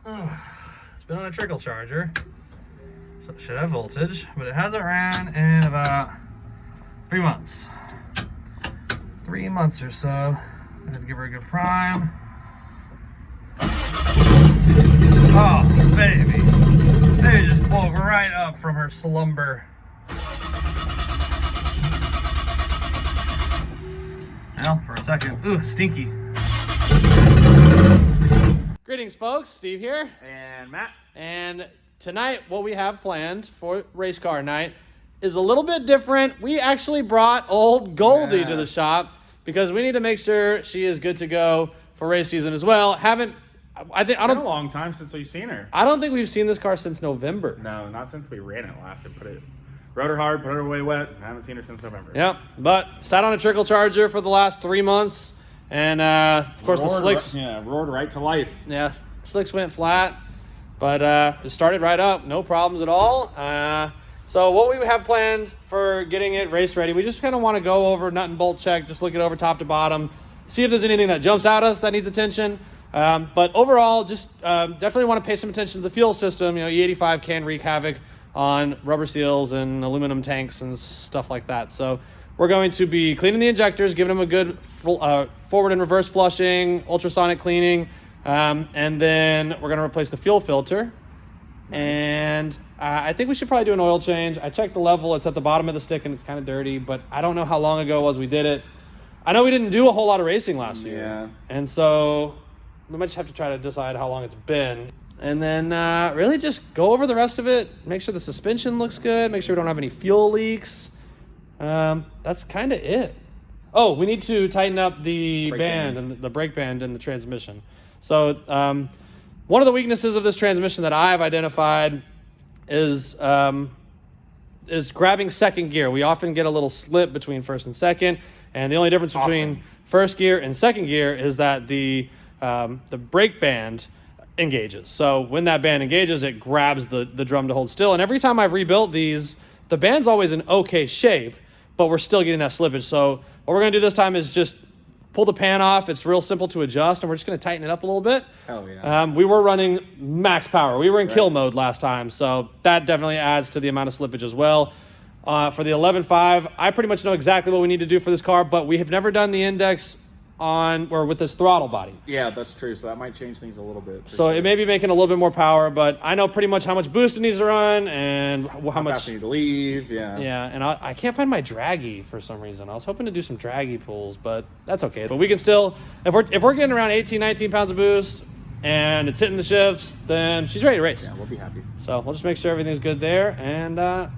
It's been on a trickle charger, so it should have voltage, but it hasn't ran in about 3 months. 3 months or so. I have to give her a good prime. Oh, baby. Baby just woke right up from her slumber. Well, for a second. Ooh, stinky. Greetings, folks. Steve here. And Matt. And tonight, what we have planned for race car night is a little bit different. We actually brought old Goldie to the shop because we need to make sure she is good to go for race season as well. It's been a long time since we've seen her. I don't think we've seen this car since November. No, not since we ran it last. Rode her hard, put her away wet. I haven't seen her since November. Yep, but sat on a trickle charger for the last 3 months. And, of course, the slicks... roared right to life. Yeah, slicks went flat, but it started right up. No problems at all. So what we have planned for getting it race ready, we just kind of want to go over nut and bolt check, just look it over top to bottom, see if there's anything that jumps at us that needs attention. But overall, just definitely want to pay some attention to the fuel system. You know, E85 can wreak havoc on rubber seals and aluminum tanks and stuff like that. So we're going to be cleaning the injectors, giving them a good forward and reverse flushing, ultrasonic cleaning, and then we're going to replace the fuel filter. Nice. And I think we should probably do an oil change. I checked the level. It's at the bottom of the stick, and it's kind of dirty, but I don't know how long ago it was we did it. I know we didn't do a whole lot of racing last year. Yeah. And so we might just have to try to decide how long it's been. And then really just go over the rest of it, make sure the suspension looks good, make sure we don't have any fuel leaks. That's kind of it. Oh, we need to tighten up the band and the brake band in the transmission. So one of the weaknesses of this transmission that I've identified is grabbing second gear. We often get a little slip between first and second, and the only difference between first gear and second gear is that the brake band engages. So when that band engages, it grabs the drum to hold still. And every time I've rebuilt these, the band's always in okay shape, but we're still getting that slippage. So what we're going to do this time is just pull the pan off. It's real simple to adjust, and we're just going to tighten it up a little bit. Hell yeah. We were running max power. We were in kill mode last time, so that definitely adds to the amount of slippage as well. For the 11.5, I pretty much know exactly what we need to do for this car, but we have never done the index with this throttle body. Yeah, that's true. So that might change things a little bit. So it may be making a little bit more power, but I know pretty much how much boost it needs to run and how much fast you need to leave. Yeah. Yeah, and I can't find my draggy for some reason. I was hoping to do some draggy pulls, but that's okay. But we can still, if we're getting around 18, 19 pounds of boost and it's hitting the shifts, then she's ready to race. Yeah, we'll be happy. So we'll just make sure everything's good there, and I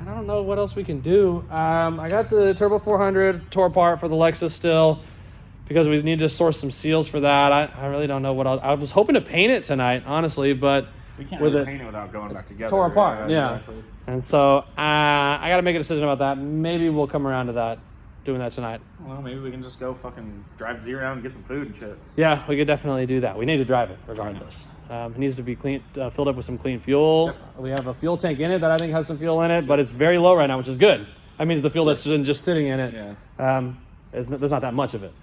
don't know what else we can do. I got the Turbo 400 tore apart for the Lexus still, because we need to source some seals for that. I really don't know what else. I was hoping to paint it tonight, honestly, but we can't really paint it without going back together. Tore apart, yeah. Exactly. And so I got to make a decision about that. Maybe we'll come around to that, doing that tonight. Well, maybe we can just go fucking drive Z around and get some food and shit. Yeah, we could definitely do that. We need to drive it regardless. It needs to be clean, filled up with some clean fuel. Yep. We have a fuel tank in it that I think has some fuel in it, but it's very low right now, which is good. That means the fuel that's just sitting in it, there's not that much of it.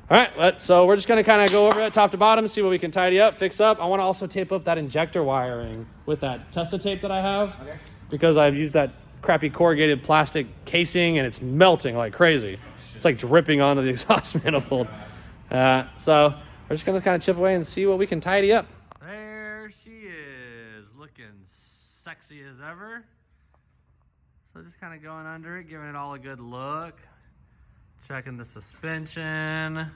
All right, so we're just going to kind of go over it top to bottom, see what we can tidy up, fix up. I want to also tape up that injector wiring with that Tesla tape that I have, because I've used that crappy corrugated plastic casing, and it's melting like crazy. It's like dripping onto the exhaust manifold. So we're just going to kind of chip away and see what we can tidy up. There she is, looking sexy as ever. So just kind of going under it, giving it all a good look. Checking the suspension.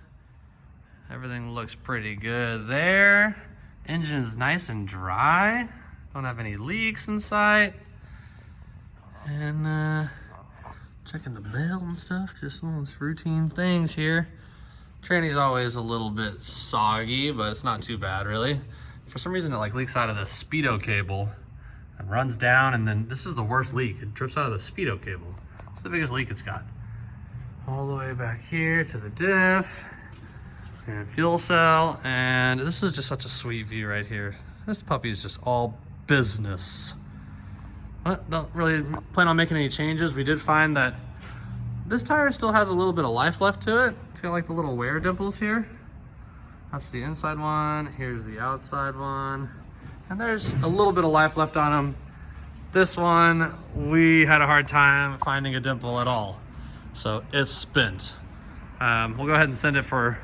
Everything looks pretty good there. Engine's nice and dry. Don't have any leaks in sight. And checking the belt and stuff. Just all those routine things here. Tranny's always a little bit soggy, but it's not too bad really. For some reason it like leaks out of the speedo cable and runs down, and then this is the worst leak. It drips out of the speedo cable. It's the biggest leak it's got. All the way back here to the diff and fuel cell, and this is just such a sweet view right here. This puppy is just all business. I don't really plan on making any changes. We did find that this tire still has a little bit of life left to it. It's got like the little wear dimples here. That's the inside one. Here's the outside one. And there's a little bit of life left on them. This one, we had a hard time finding a dimple at all. So it's spent. We'll go ahead and send it for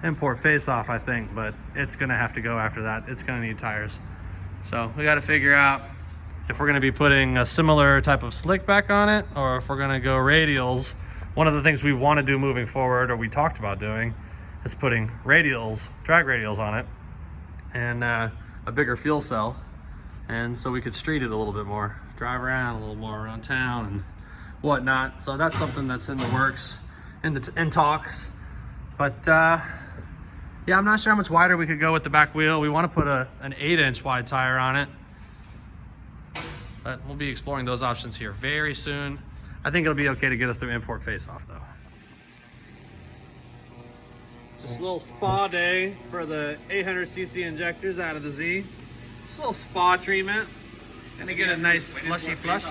import face-off, I think, but it's gonna have to go after that. It's gonna need tires. So we gotta figure out if we're gonna be putting a similar type of slick back on it, or if we're gonna go radials. One of the things we wanna do moving forward, or we talked about doing, is putting radials, drag radials on it, and a bigger fuel cell. And so we could street it a little bit more, drive around a little more around town and whatnot. So that's something that's in the works, in talks. But yeah, I'm not sure how much wider we could go with the back wheel. We want to put an 8-inch wide tire on it, but we'll be exploring those options here very soon. I think it'll be okay to get us through import face-off though. Just a little spa day for the 800cc injectors out of the Z. Just a little spa treatment. Gonna get a nice flushy flush.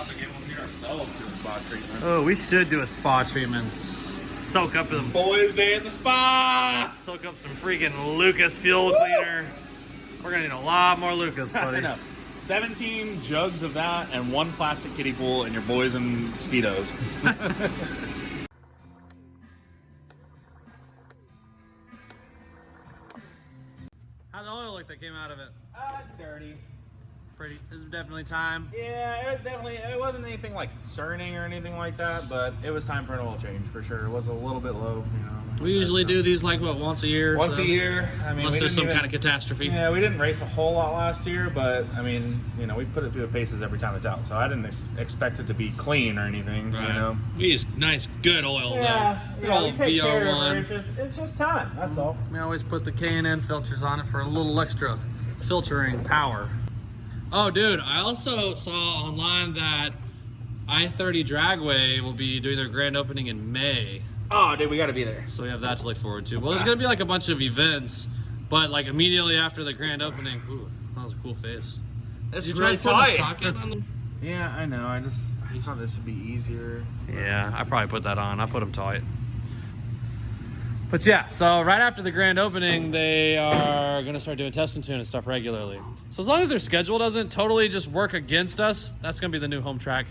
Oh, we should do a spa treatment. Soak up the Boys' day at the spa. Soak up some freaking Lucas fuel cleaner. We're gonna need a lot more Lucas, buddy. 17 jugs of that and 1 plastic kiddie pool and your boys in Speedos. How's the oil look that came out of it? Dirty. Pretty. This is definitely time. Yeah, it wasn't anything like concerning or anything like that, but it was time for an oil change for sure. It was a little bit low, you know. We usually do these like what, once a year? Once a year. I mean, unless there's some kind of catastrophe. Yeah, we didn't race a whole lot last year, but I mean, you know, we put it through the paces every time it's out, so I didn't expect it to be clean or anything, right. You know. We use nice, good oil yeah, though. Good yeah, old we take care VR1. of it. It's just time. That's all. We always put the K&N filters on it for a little extra filtering power. Oh, dude, I also saw online that I-30 Dragway will be doing their grand opening in May. Oh, dude, we got to be there. So we have that to look forward to. Well, there's going to be like a bunch of events, but like immediately after the grand opening, ooh, that was a cool face. It's Did you really try to put tight. a socket on them? Yeah, I know. I thought this would be easier. Yeah, I probably put that on. I put them tight. But yeah, so right after the grand opening, they are going to start doing test and tune and stuff regularly. So as long as their schedule doesn't totally just work against us, that's going to be the new home track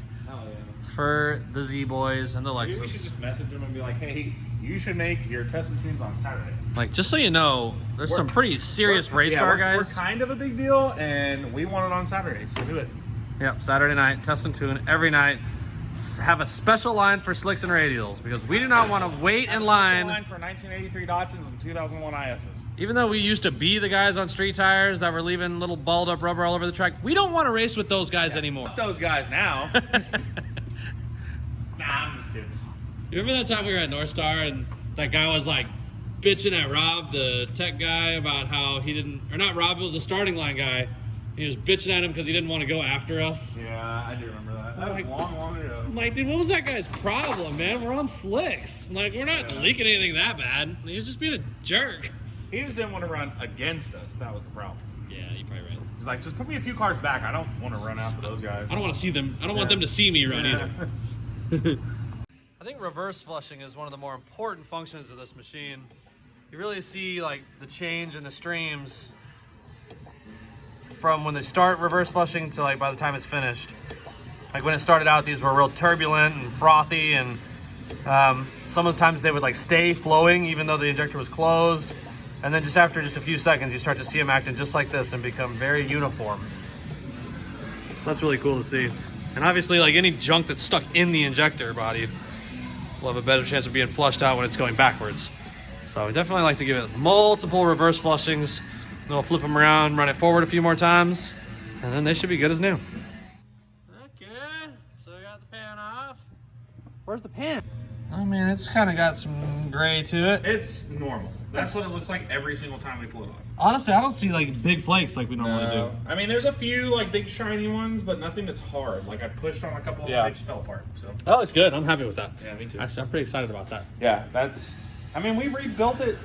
for the Z boys and the Lexus. Maybe we should just message them and be like, hey, you should make your test and tunes on Saturday. Like, just so you know, there's some pretty serious race car guys. We're kind of a big deal, and we want it on Saturday, so do it. Yep, Saturday night, test and tune every night. Have a special line for slicks and radials because we do not want to wait in line. For 1983 Datsuns and 2001 ISs. Even though we used to be the guys on street tires that were leaving little balled up rubber all over the track, we don't want to race with those guys anymore. Fuck those guys now. Nah, I'm just kidding. You remember that time we were at North Star and that guy was like bitching at Rob, the tech guy, about how he didn't, or not Rob, it was the starting line guy. He was bitching at him because he didn't want to go after us. Yeah, I do remember that. That was long ago. I'm like, dude, what was that guy's problem, man? We're on slicks. Like, we're not leaking anything that bad. He was just being a jerk. He just didn't want to run against us. That was the problem. Yeah, you're probably right. He's like, just put me a few cars back. I don't want to run after those guys. I don't want to see them. I don't want them to see me run either. I think reverse flushing is one of the more important functions of this machine. You really see like the change in the streams from when they start reverse flushing to like by the time it's finished. Like when it started out, these were real turbulent and frothy, and some of the times they would like stay flowing even though the injector was closed. And then just after just a few seconds, you start to see them acting just like this and become very uniform. So that's really cool to see. And obviously, like any junk that's stuck in the injector body will have a better chance of being flushed out when it's going backwards. So we definitely like to give it multiple reverse flushings. Then we'll flip them around, run it forward a few more times, and then they should be good as new. Okay, so we got the pan off. Where's the pan? I mean, it's kind of got some gray to it. It's normal. That's what it looks like every single time we pull it off. Honestly, I don't see like big flakes like we normally do. I mean, there's a few like big shiny ones, but nothing that's hard. Like I pushed on a couple of them, they just fell apart. So Oh, it's good. I'm happy with that. yeah, me too. Actually, I'm pretty excited about that. Yeah, that's. I mean, we rebuilt it.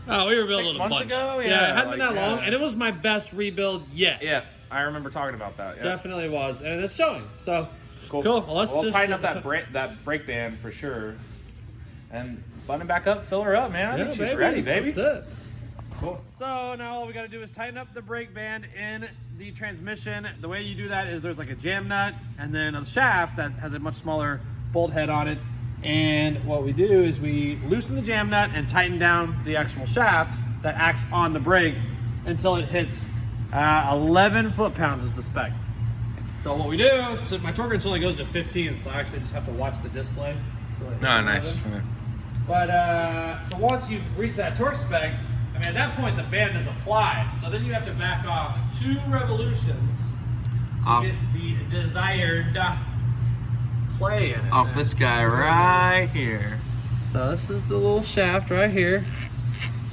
Oh, we rebuilt 6 it a months bunch. ago? Yeah, Yeah, it hadn't been like, that long, yeah. and it was my best rebuild yet. Yeah, I remember talking about that. Yeah. Definitely was, and it's showing. So Cool. Well, let's we'll just tighten get up that brake band for sure, and button it back up, fill her up, man. I think she's ready, baby. That's it. Cool. So now all we got to do is tighten up the brake band in the transmission. The way you do that is there's like a jam nut and then a shaft that has a much smaller bolt head on it. And what we do is we loosen the jam nut and tighten down the actual shaft that acts on the brake until it hits 11 foot-pounds is the spec. So what we do, so my torque wrench only goes to 15, so I actually just have to watch the display. Oh, nice. But so once you reach that torque spec, I mean, at that point the band is applied. So then you have to back off 2 revolutions to get the desired play in it. Off this guy right here. So this is the little shaft right here.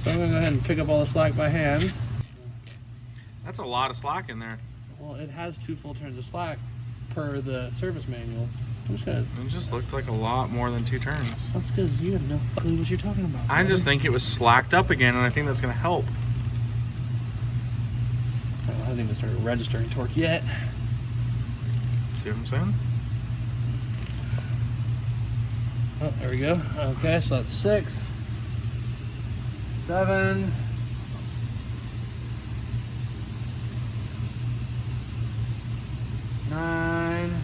So I'm gonna go ahead and pick up all the slack by hand. That's a lot of slack in there. Well, it has 2 full turns of slack per the service manual. I'm just gonna. It just looked like a lot more than 2 turns. That's because you have no clue what you're talking about. I just think it was slacked up again, and I think that's gonna help. I haven't even started registering torque yet. See what I'm saying? Oh, there we go. Okay, so that's 6, 7, 9,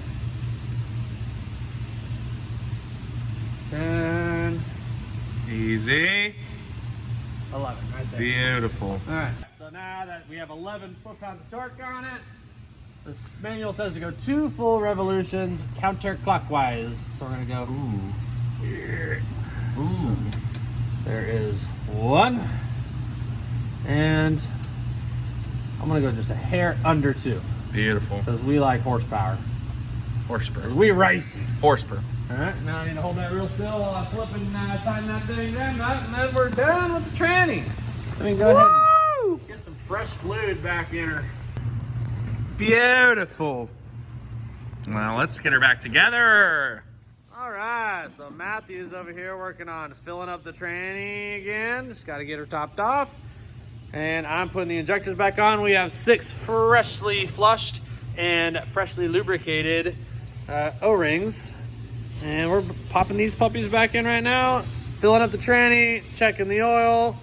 10, Easy. 11, right there. Beautiful. All right, so now that we have 11 foot-pounds of torque on it, this manual says to go 2 full revolutions counterclockwise. So we're gonna go, Ooh. there is 1, and I'm gonna go just a hair under 2, Beautiful. because we like horsepower. Horsepower. We racing. Horsepower. All right, now I need to hold that real still while I flip and tighten that thing down, and then we're done with the tranny. Let me go ahead and get some fresh fluid back in her. Beautiful. Well, let's get her back together. All right, so Matthew's over here working on filling up the tranny again. Just got to get her topped off. And I'm putting the injectors back on. We have 6 freshly flushed and freshly lubricated O-rings. And we're popping these puppies back in right now, filling up the tranny, checking the oil,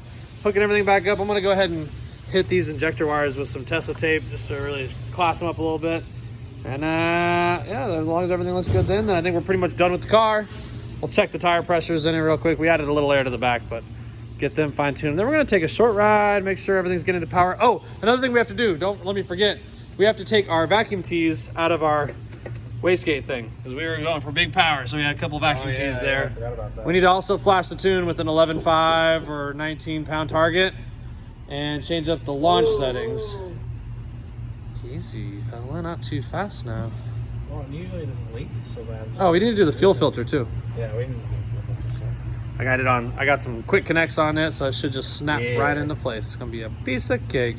hooking everything back up. I'm gonna go ahead and hit these injector wires with some Tesla tape just to really class them up a little bit. And yeah, as long as everything looks good then I think we're pretty much done with the car. We'll check the tire pressures in it real quick. We added a little air to the back, but get them fine-tuned. Then we're gonna take a short ride, make sure everything's getting to power. Oh, another thing we have to do, don't let me forget, we have to take our vacuum tees out of our wastegate thing, because we were going for big power, so we had a couple vacuum tees there. I forgot about that. We need to also flash the tune with an 11.5 or 19-pound target and change up the launch settings. Easy, fella, not too fast now. Well, it usually doesn't leak so bad. Oh, we need to do the fuel filter too. Yeah, we need to do the fuel filter. I got it on. I got some quick connects on it, so it should just snap right into place. It's gonna be a piece of cake.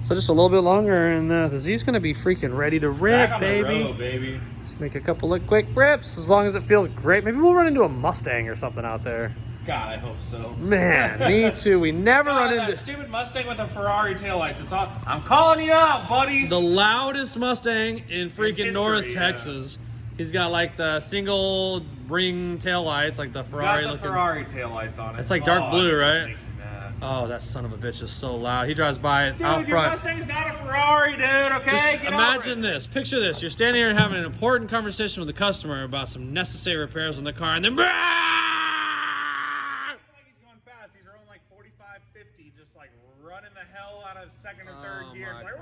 So just a little bit longer, and the Z's gonna be freaking ready to rip, Back on baby. the road, baby. Just make a couple of quick rips, as long as it feels great. Maybe we'll run into a Mustang or something out there. God, I hope so. Man, me too. We never run That into stupid Mustang with a Ferrari taillights. It's all. I'm calling you out, buddy. the loudest Mustang in freaking history, North yeah. Texas. He's got like the single ring taillights, like the Ferrari Got the looking. Ferrari taillights on it. It's like dark blue, that just right? makes me mad. Oh, that son of a bitch is so loud. He drives by it Dude, out your front. Mustang's not a Ferrari, dude. Okay, Just get imagine over it. this. Picture this. You're standing here having an important conversation with the customer about some necessary repairs on the car, and then I feel like he's going fast. He's rolling like 45, 50, just like running the hell out of second or third gear. It's like,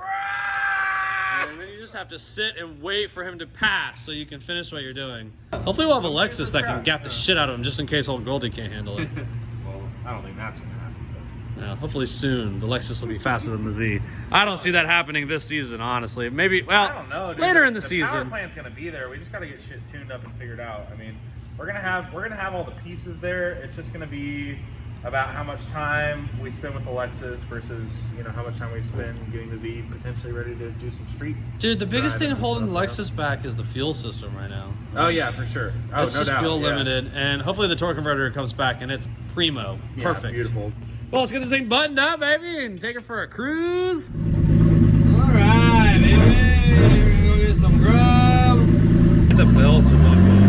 and then you just have to sit and wait for him to pass so you can finish what you're doing. Hopefully we'll have a Lexus that can gap the shit out of him just in case old Goldie can't handle it. well, I don't think that's gonna happen. Yeah, hopefully soon the Lexus will be faster than the Z. I don't see that happening this season, honestly. Maybe, well, I don't know, dude. later in the power season. plant's gonna be there. We just gotta get shit tuned up and figured out. I mean, we're gonna have all the pieces there. It's just gonna be about how much time we spend with the Lexus versus, you know, how much time we spend getting the Z potentially ready to do some street. Dude, the biggest thing driving and holding the stuff, Lexus back is the fuel system right now. Oh yeah, for sure. Oh, It's no just doubt. fuel yeah. limited, and hopefully the torque converter comes back and it's primo. Yeah, Perfect. beautiful. Well, let's get this thing buttoned up, baby, and take it for a cruise. All right, baby. We're gonna go get some grub. Get the belt to buckle.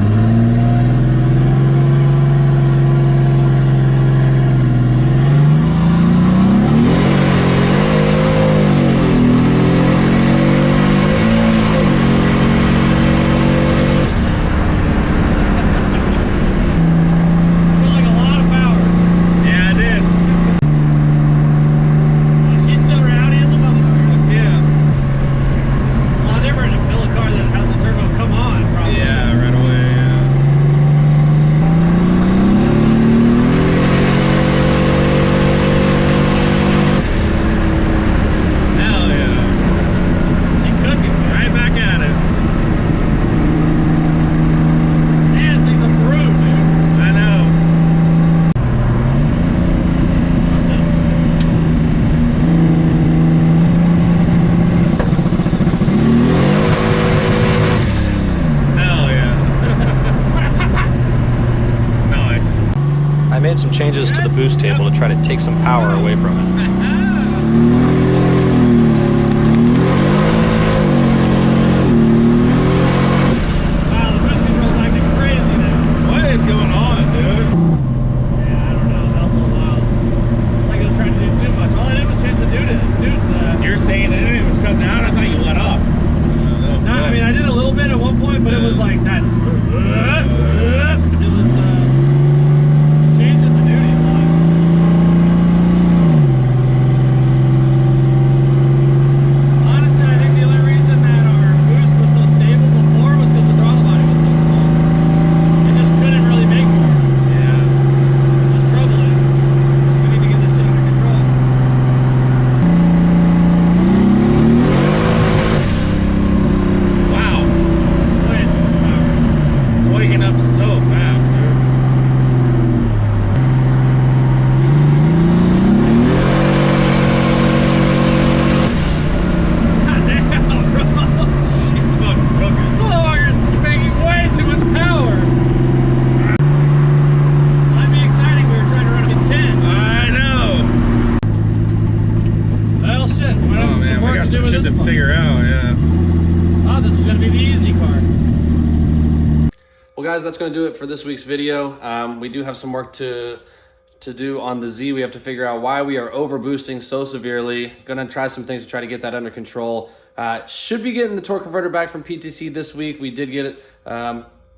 try to take some power away from it. Well, guys, that's going to do it for this week's video. We do have some work to do on the Z. We have to figure out why we are over boosting so severely. Going to try some things to try to get that under control. Should be getting the torque converter back from PTC this week. We did get it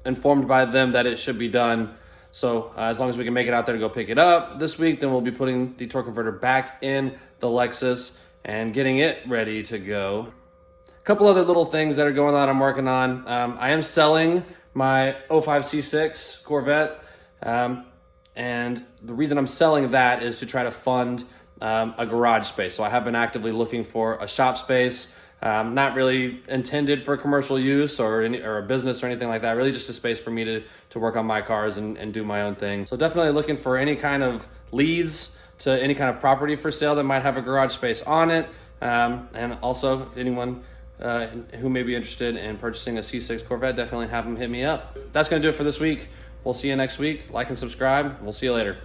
informed by them that it should be done. So as long as we can make it out there to go pick it up this week, then we'll be putting the torque converter back in the Lexus and getting it ready to go. A couple other little things that are going on I'm working on. I am selling my 05 C6 Corvette, and the reason I'm selling that is to try to fund a garage space. So I have been actively looking for a shop space, not really intended for commercial use or a business or anything like that, really just a space for me to work on my cars and do my own thing. So definitely looking for any kind of leads to any kind of property for sale that might have a garage space on it, and also anyone who may be interested in purchasing a C6 Corvette, definitely have them hit me up. That's going to do it for this week. We'll see you next week. Like and subscribe. We'll see you later.